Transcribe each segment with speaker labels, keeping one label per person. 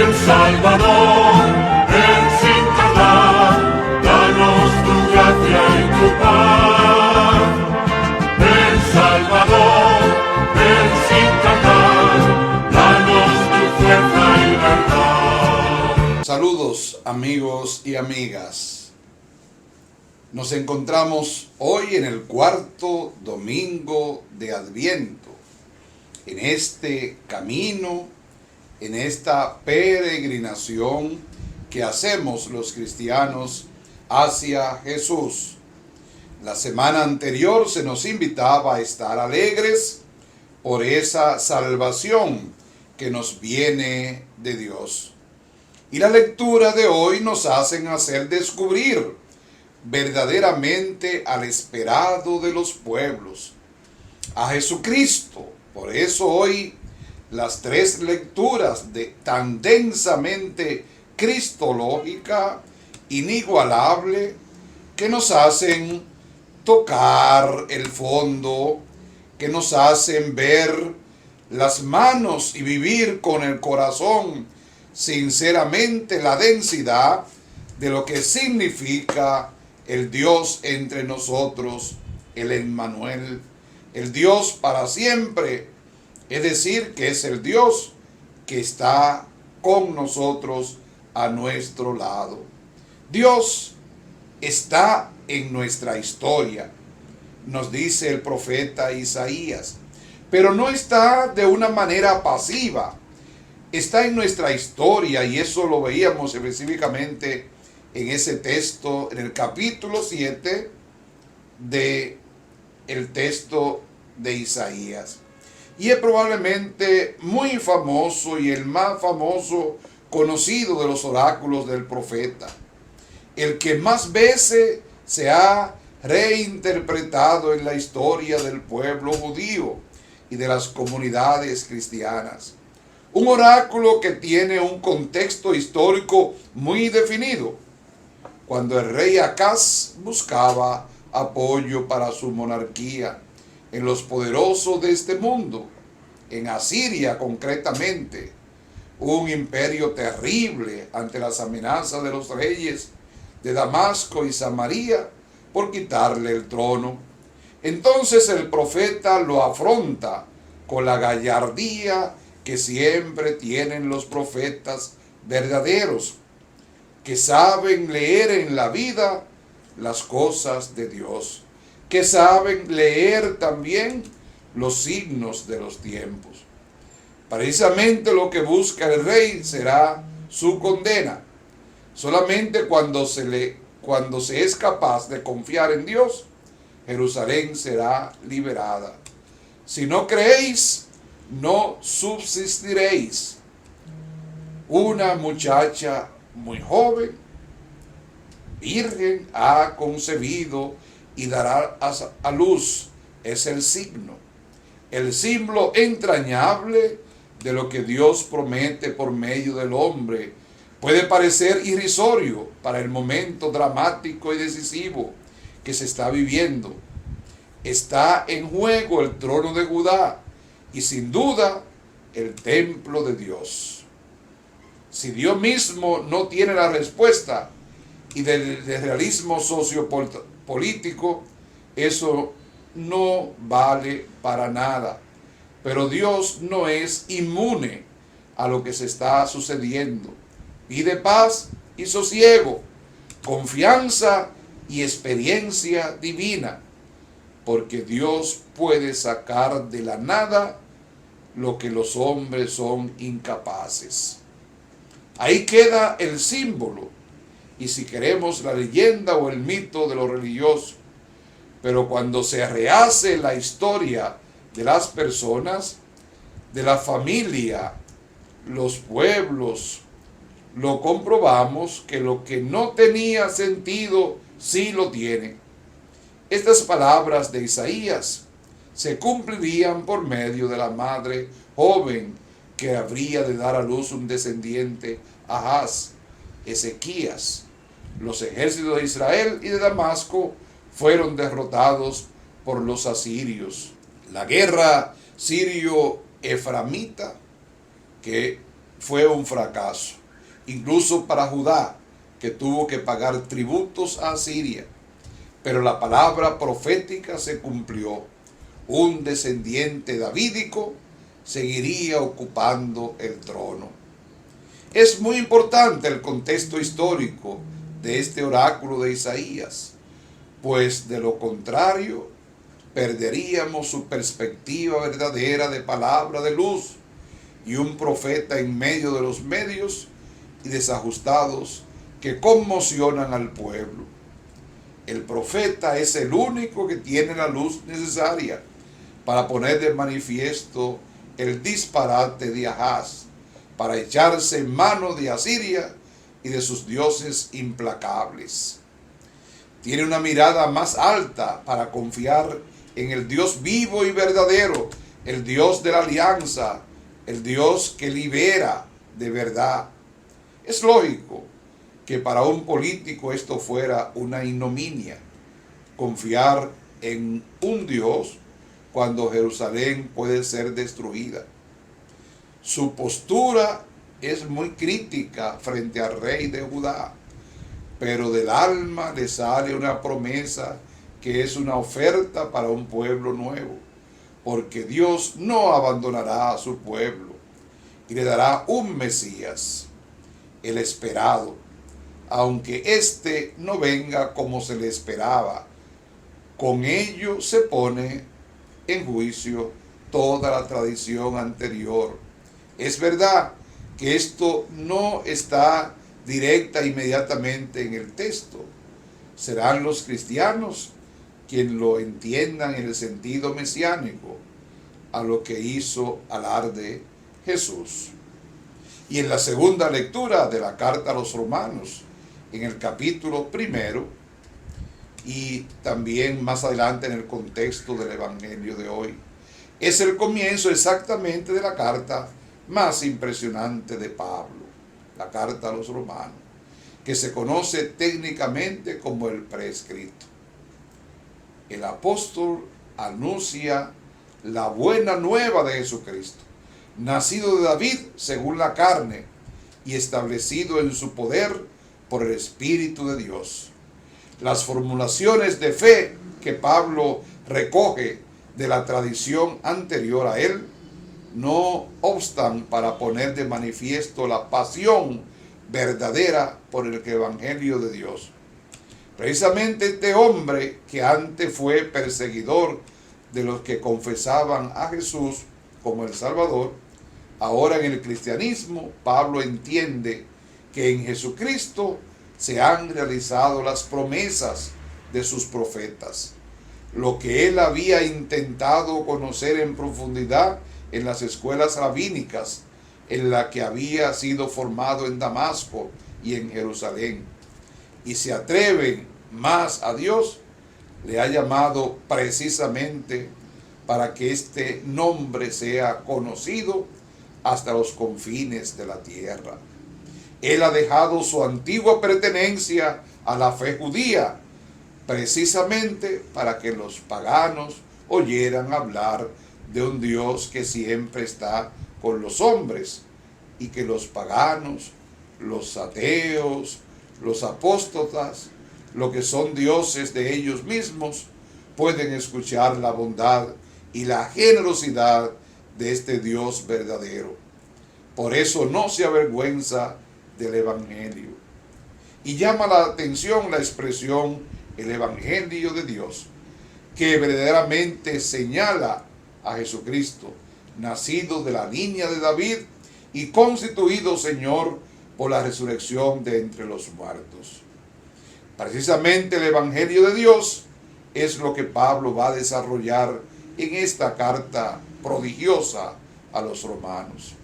Speaker 1: El Salvador, ven sin tardar, danos tu gracia y tu paz. El Salvador, ven sin tardar, danos tu fuerza y verdad.
Speaker 2: Saludos amigos y amigas. Nos encontramos hoy en el cuarto domingo de Adviento, en este camino, en esta peregrinación que hacemos los cristianos hacia Jesús. La semana anterior se nos invitaba a estar alegres por esa salvación que nos viene de Dios. Y la lectura de hoy nos hacen hacer descubrir verdaderamente al esperado de los pueblos, a Jesucristo. Por eso hoy las tres lecturas tan densamente cristológica, inigualable, que nos hacen tocar el fondo, que nos hacen ver las manos y vivir con el corazón sinceramente la densidad de lo que significa el Dios entre nosotros, el Emmanuel, el Dios para siempre, es decir, que es el Dios que está con nosotros a nuestro lado. Dios está en nuestra historia, nos dice el profeta Isaías, pero no está de una manera pasiva, está en nuestra historia, y eso lo veíamos específicamente en ese texto, en el capítulo 7 del texto de Isaías. Y es probablemente muy famoso y el más famoso conocido de los oráculos del profeta, el que más veces se ha reinterpretado en la historia del pueblo judío y de las comunidades cristianas. Un oráculo que tiene un contexto histórico muy definido, cuando el rey Acaz buscaba apoyo para su monarquía en los poderosos de este mundo, en Asiria concretamente, un imperio terrible ante las amenazas de los reyes de Damasco y Samaria por quitarle el trono. Entonces el profeta lo afronta con la gallardía que siempre tienen los profetas verdaderos, que saben leer en la vida las cosas de Dios, que saben leer también los signos de los tiempos. Precisamente lo que busca el rey será su condena. Solamente cuando se es capaz de confiar en Dios, Jerusalén será liberada. Si no creéis, no subsistiréis. Una muchacha muy joven, virgen, ha concebido y dará a luz. Es el signo, el símbolo entrañable de lo que Dios promete por medio del hombre. Puede parecer irrisorio para el momento dramático y decisivo que se está viviendo. Está en juego el trono de Judá y sin duda el templo de Dios. Si Dios mismo no tiene la respuesta y del realismo sociopolítico, eso no vale para nada. Pero Dios no es inmune a lo que se está sucediendo. Pide paz y sosiego, confianza y experiencia divina, porque Dios puede sacar de la nada lo que los hombres son incapaces. Ahí queda el símbolo, y si queremos la leyenda o el mito de lo religioso. Pero cuando se rehace la historia de las personas, de la familia, los pueblos, lo comprobamos que lo que no tenía sentido sí lo tiene. Estas palabras de Isaías se cumplirían por medio de la madre joven que habría de dar a luz un descendiente, Ahaz, Ezequías. Los ejércitos de Israel y de Damasco fueron derrotados por los asirios. La guerra sirio-eframita, que fue un fracaso, incluso para Judá, que tuvo que pagar tributos a Asiria. Pero la palabra profética se cumplió. Un descendiente davídico seguiría ocupando el trono. Es muy importante el contexto histórico de este oráculo de Isaías, pues de lo contrario perderíamos su perspectiva verdadera de palabra de luz y un profeta en medio de los medios y desajustados que conmocionan al pueblo. El profeta es el único que tiene la luz necesaria para poner de manifiesto el disparate de Ahaz, para echarse en manos de Asiria y de sus dioses implacables. Tiene una mirada más alta para confiar en el Dios vivo y verdadero, el Dios de la alianza, el Dios que libera de verdad. Es lógico que para un político esto fuera una ignominia, confiar en un Dios cuando Jerusalén puede ser destruida. Su postura es muy crítica frente al rey de Judá, pero del alma le sale una promesa que es una oferta para un pueblo nuevo, porque Dios no abandonará a su pueblo y le dará un Mesías, el esperado, aunque éste no venga como se le esperaba. Con ello se pone en juicio toda la tradición anterior. Es verdad que esto no está directa e inmediatamente en el texto. Serán los cristianos quienes lo entiendan en el sentido mesiánico a lo que hizo alarde Jesús. Y en la segunda lectura de la carta a los romanos, en el capítulo 1, y también más adelante en el contexto del evangelio de hoy, es el comienzo exactamente de la carta más impresionante de Pablo, la carta a los romanos, que se conoce técnicamente como el prescrito. El apóstol anuncia la buena nueva de Jesucristo, nacido de David según la carne y establecido en su poder por el Espíritu de Dios. Las formulaciones de fe que Pablo recoge de la tradición anterior a él no obstan para poner de manifiesto la pasión verdadera por el Evangelio de Dios. Precisamente este hombre, que antes fue perseguidor de los que confesaban a Jesús como el Salvador, ahora en el cristianismo, Pablo entiende que en Jesucristo se han realizado las promesas de sus profetas. Lo que él había intentado conocer en profundidad en las escuelas rabínicas, en la que había sido formado en Damasco y en Jerusalén, y se atreven más a Dios, le ha llamado precisamente para que este nombre sea conocido hasta los confines de la tierra. Él ha dejado su antigua pertenencia a la fe judía, precisamente para que los paganos oyeran hablar de un Dios que siempre está con los hombres, y que los paganos, los ateos, los apóstatas, lo que son dioses de ellos mismos, pueden escuchar la bondad y la generosidad de este Dios verdadero. Por eso no se avergüenza del Evangelio. Y llama la atención la expresión el Evangelio de Dios, que verdaderamente señala a Jesucristo, nacido de la línea de David y constituido Señor por la resurrección de entre los muertos. Precisamente el Evangelio de Dios es lo que Pablo va a desarrollar en esta carta prodigiosa a los romanos.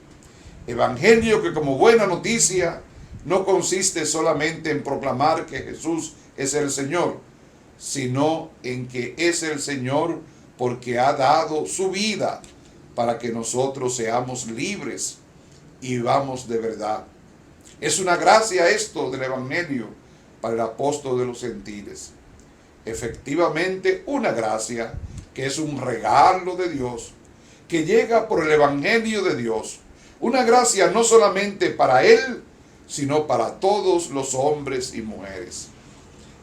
Speaker 2: Evangelio que, como buena noticia, no consiste solamente en proclamar que Jesús es el Señor, sino en que es el Señor porque ha dado su vida para que nosotros seamos libres y vivamos de verdad. Es una gracia esto del Evangelio para el apóstol de los gentiles. Efectivamente, una gracia que es un regalo de Dios, que llega por el Evangelio de Dios, Una gracia no solamente para él, sino para todos los hombres y mujeres.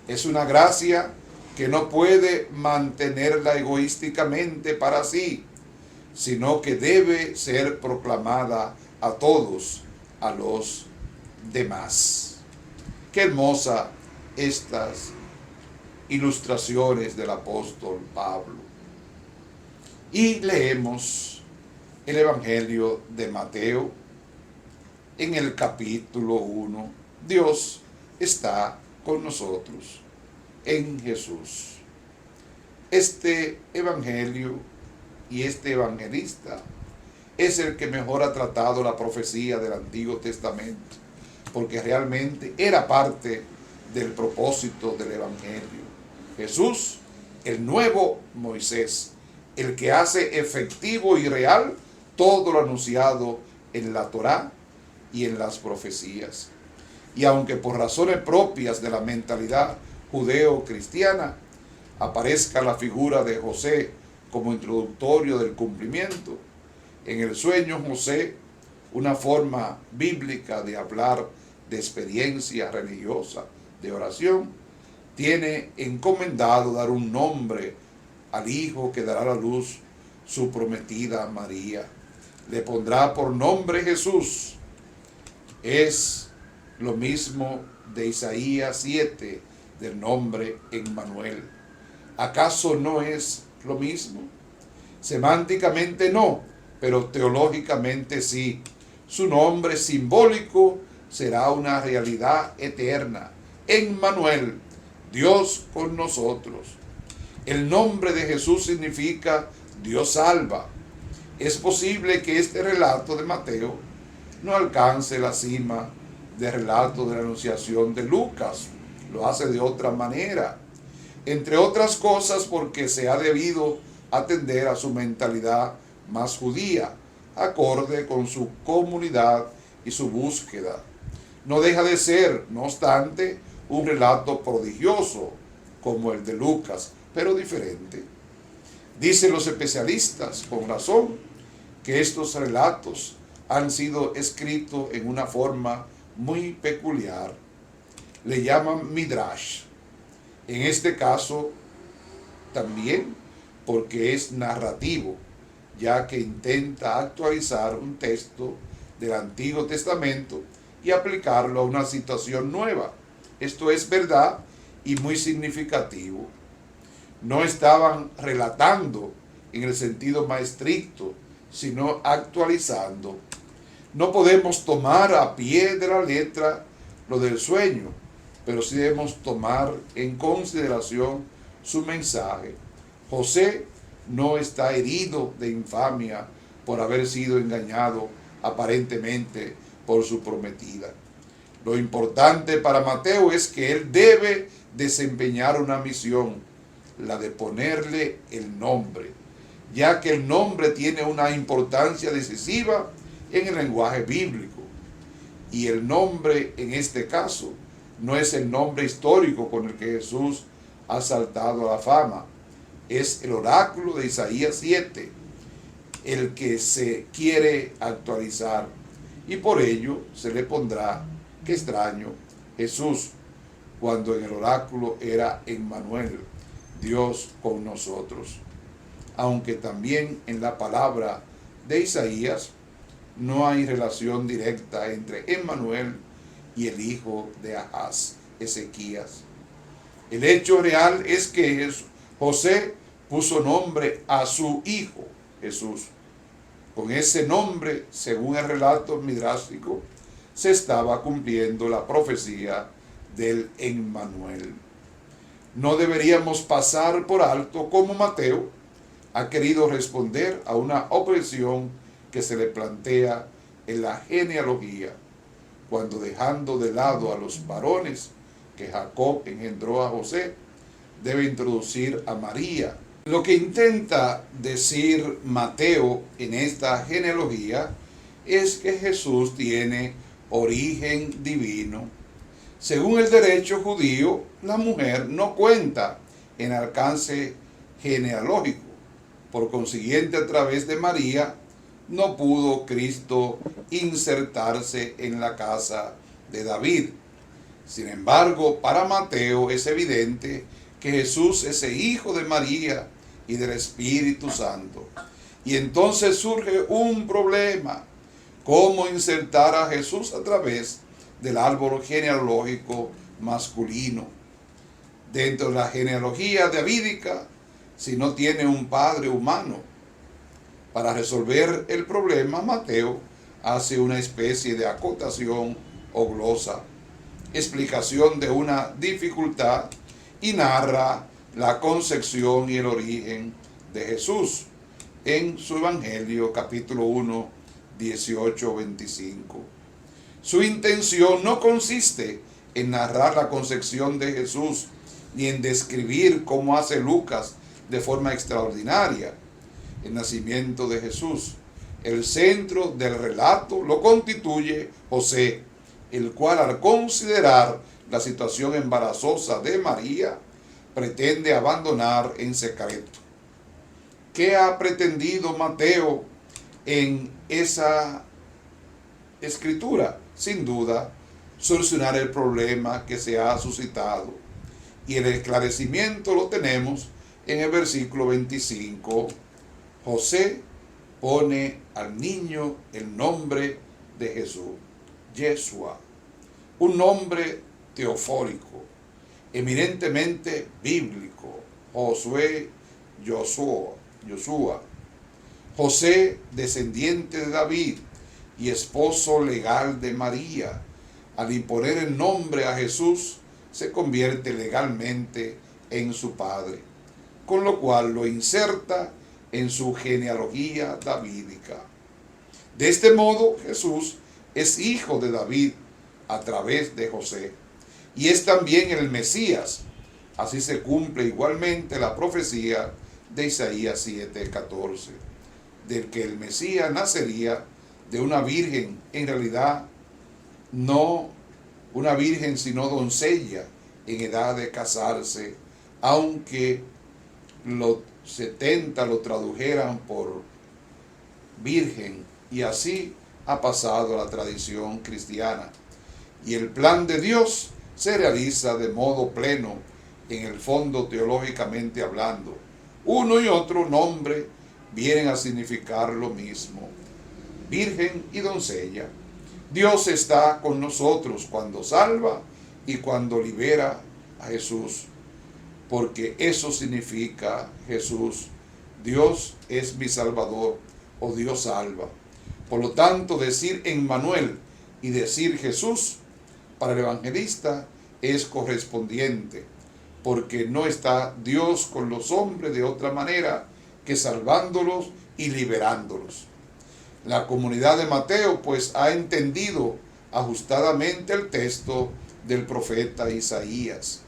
Speaker 2: Es una gracia que no puede mantenerla egoísticamente para sí, sino que debe ser proclamada a todos, a los demás. Qué hermosa estas ilustraciones del apóstol Pablo. Y leemos el Evangelio de Mateo en el capítulo 1. Dios está con nosotros en Jesús. Este Evangelio y este evangelista es el que mejor ha tratado la profecía del Antiguo Testamento, porque realmente era parte del propósito del Evangelio. Jesús, el nuevo Moisés, el que hace efectivo y real todo lo anunciado en la Torá y en las profecías. Y aunque por razones propias de la mentalidad judeo-cristiana aparezca la figura de José como introductorio del cumplimiento, en el sueño José, una forma bíblica de hablar de experiencia religiosa, de oración, tiene encomendado dar un nombre al hijo que dará a la luz su prometida María. Le pondrá por nombre Jesús. Es lo mismo de Isaías 7, del nombre Emmanuel. ¿Acaso no es lo mismo? Semánticamente no, pero teológicamente sí. Su nombre simbólico será una realidad eterna. Emmanuel, Dios con nosotros. El nombre de Jesús significa Dios salva. Es posible que este relato de Mateo no alcance la cima del relato de la anunciación de Lucas. Lo hace de otra manera. Entre otras cosas porque se ha debido atender a su mentalidad más judía, acorde con su comunidad y su búsqueda. No deja de ser, no obstante, un relato prodigioso como el de Lucas, pero diferente. Dicen los especialistas, con razón, que estos relatos han sido escritos en una forma muy peculiar. Le llaman midrash. En este caso, también porque es narrativo, ya que intenta actualizar un texto del Antiguo Testamento y aplicarlo a una situación nueva. Esto es verdad y muy significativo. No estaban relatando en el sentido más estricto, sino actualizando. No podemos tomar a pie de la letra lo del sueño, pero sí debemos tomar en consideración su mensaje. José no está herido de infamia por haber sido engañado aparentemente por su prometida. Lo importante para Mateo es que él debe desempeñar una misión, la de ponerle el nombre, ya que el nombre tiene una importancia decisiva en el lenguaje bíblico. Y el nombre en este caso no es el nombre histórico con el que Jesús ha saltado a la fama, es el oráculo de Isaías 7, el que se quiere actualizar, y por ello se le pondrá, qué extraño, Jesús, cuando en el oráculo era Emmanuel, Dios con nosotros. Aunque también en la palabra de Isaías no hay relación directa entre Emmanuel y el hijo de Ahaz, Ezequías. El hecho real es que José puso nombre a su hijo, Jesús. Con ese nombre, según el relato midrásico, se estaba cumpliendo la profecía del Emmanuel. No deberíamos pasar por alto cómo Mateo ha querido responder a una objeción que se le plantea en la genealogía, cuando dejando de lado a los varones que Jacob engendró a José, debe introducir a María. Lo que intenta decir Mateo en esta genealogía es que Jesús tiene origen divino. Según el derecho judío, la mujer no cuenta en alcance genealógico. Por consiguiente, a través de María, no pudo Cristo insertarse en la casa de David. Sin embargo, para Mateo es evidente que Jesús es el Hijo de María y del Espíritu Santo. Y entonces surge un problema: ¿cómo insertar a Jesús a través del árbol genealógico masculino? Dentro de la genealogía davídica, si no tiene un padre humano. Para resolver el problema, Mateo hace una especie de acotación o glosa, explicación de una dificultad, y narra la concepción y el origen de Jesús en su Evangelio, capítulo 1, 18-25. Su intención no consiste en narrar la concepción de Jesús, ni en describir cómo hace Lucas de forma extraordinaria el nacimiento de Jesús. El centro del relato lo constituye José, el cual, al considerar la situación embarazosa de María, pretende abandonar en secreto. ¿Qué ha pretendido Mateo en esa escritura? Sin duda, solucionar el problema que se ha suscitado. Y el esclarecimiento lo tenemos en el versículo 25. José pone al niño el nombre de Jesús, Yeshua, un nombre teofórico, eminentemente bíblico. Josué, Joshua. José, descendiente de David y esposo legal de María, al imponer el nombre a Jesús, se convierte legalmente en su padre, con lo cual lo inserta en su genealogía davídica. De este modo, Jesús es hijo de David a través de José, y es también el Mesías. Así se cumple igualmente la profecía de Isaías 7:14, del que el Mesías nacería de una virgen, en realidad no una virgen sino doncella en edad de casarse, aunque los 70 lo tradujeran por virgen, y así ha pasado la tradición cristiana. Y el plan de Dios se realiza de modo pleno, en el fondo teológicamente hablando. Uno y otro nombre vienen a significar lo mismo: virgen y doncella. Dios está con nosotros cuando salva y cuando libera a Jesús, porque eso significa Jesús. Dios es mi Salvador, o Dios salva. Por lo tanto, decir Emmanuel y decir Jesús para el evangelista es correspondiente, porque no está Dios con los hombres de otra manera que salvándolos y liberándolos. La comunidad de Mateo pues ha entendido ajustadamente el texto del profeta Isaías,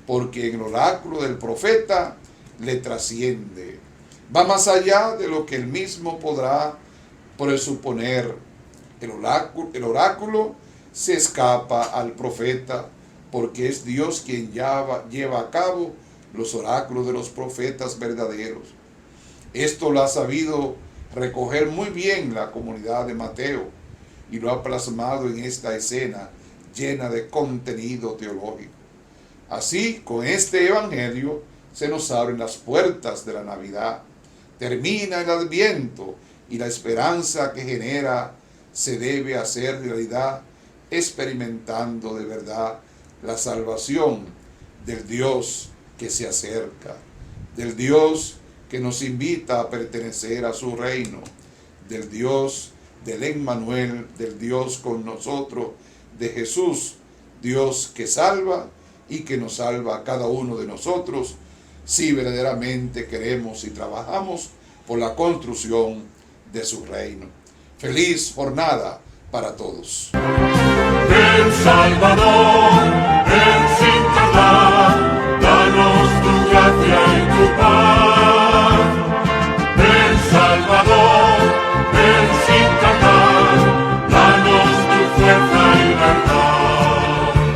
Speaker 2: porque en el oráculo del profeta le trasciende, va más allá de lo que él mismo podrá presuponer. El oráculo se escapa al profeta, porque es Dios quien lleva a cabo los oráculos de los profetas verdaderos. Esto lo ha sabido recoger muy bien la comunidad de Mateo, y lo ha plasmado en esta escena llena de contenido teológico. Así, con este evangelio se nos abren las puertas de la Navidad. Termina el Adviento, y la esperanza que genera se debe hacer realidad, experimentando de verdad la salvación del Dios que se acerca, del Dios que nos invita a pertenecer a su reino, del Dios del Emmanuel, del Dios con nosotros, de Jesús, Dios que salva y que nos salva a cada uno de nosotros, si verdaderamente queremos y trabajamos por la construcción de su reino. Feliz jornada para todos.
Speaker 1: El Salvador